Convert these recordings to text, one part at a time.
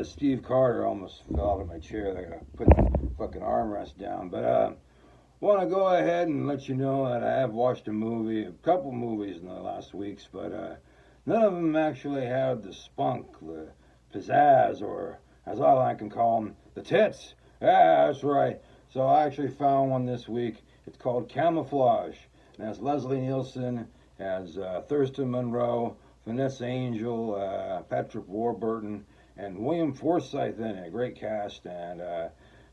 Steve Carter almost fell out of my chair. I gotta put the fucking armrest down. But want to go ahead and let you know that I have watched a couple movies in the last weeks, but none of them actually have the spunk, the pizzazz, or as I like to call them, the tits. Yeah, that's right. So I actually found one this week. It's called Camouflage, and has Leslie Nielsen, has Thurston Monroe, Vanessa Angel, Patrick Warburton, and William Forsythe in it. Great cast, and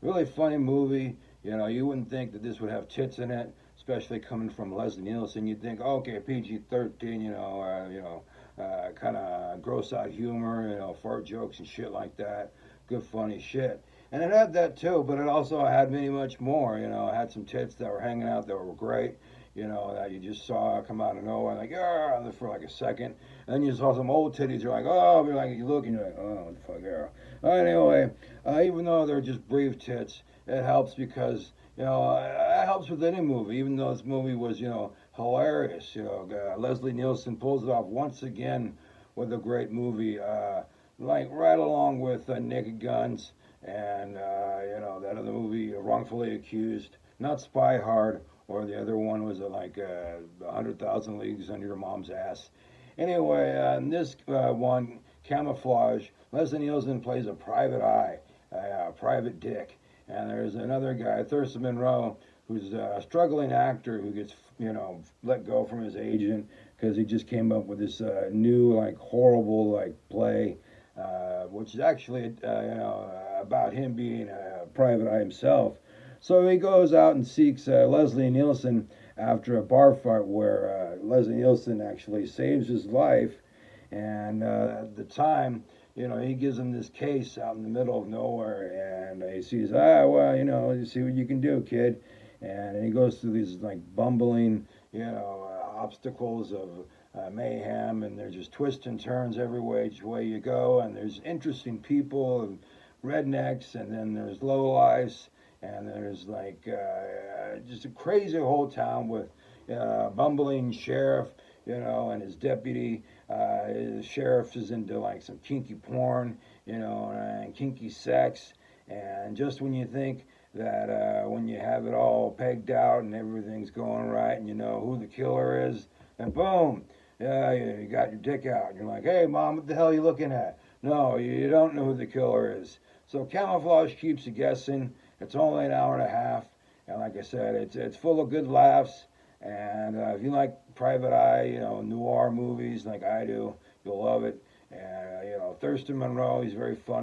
really funny movie. You know, you wouldn't think that this would have tits in it, especially coming from Leslie Nielsen. You'd think, okay, PG-13, kind of gross out humor, fart jokes and shit like that. Good funny shit. And it had that too, but it also had many much more. It had some tits that were hanging out that were great. That you just saw come out of nowhere, like, yeah, for like a second. And then you saw some old titties, you're like, oh, you look and you're like, oh, what the fuck, yeah. Anyway, even though they're just brief tits, it helps because, it helps with any movie, even though this movie was, hilarious. Leslie Nielsen pulls it off once again with a great movie, like right along with Naked Guns and, that other movie, Wrongfully Accused, not Spy Hard, or the other one was like 100,000 Leagues Under Your Mom's Ass. Anyway, in this one, Camouflage, Leslie Nielsen plays a private eye, a private dick. And there's another guy, Thurston Monroe, who's a struggling actor who gets, let go from his agent because he just came up with this new, horrible, play, which is actually, about him being a private eye himself. So he goes out and seeks Leslie Nielsen after a bar fight where Leslie Nielsen actually saves his life. And at the time, he gives him this case out in the middle of nowhere, and he sees, you see what you can do, kid. And he goes through these bumbling, obstacles of mayhem, and there's just twists and turns every way you go, and there's interesting people, and rednecks, and then there's lowlifes, and there's just a crazy whole town with bumbling sheriff, and his deputy. His sheriff is into some kinky porn, and kinky sex. And just when you think that when you have it all pegged out and everything's going right, and you know who the killer is, and boom, you got your dick out. And you're like, hey, Mom, what the hell are you looking at? No, you don't know who the killer is. So Camouflage keeps you guessing. It's only an hour and a half. And like I said, it's full of good laughs. And if you like private eye, noir movies like I do, you'll love it. And, Thurston Monroe, he's very funny.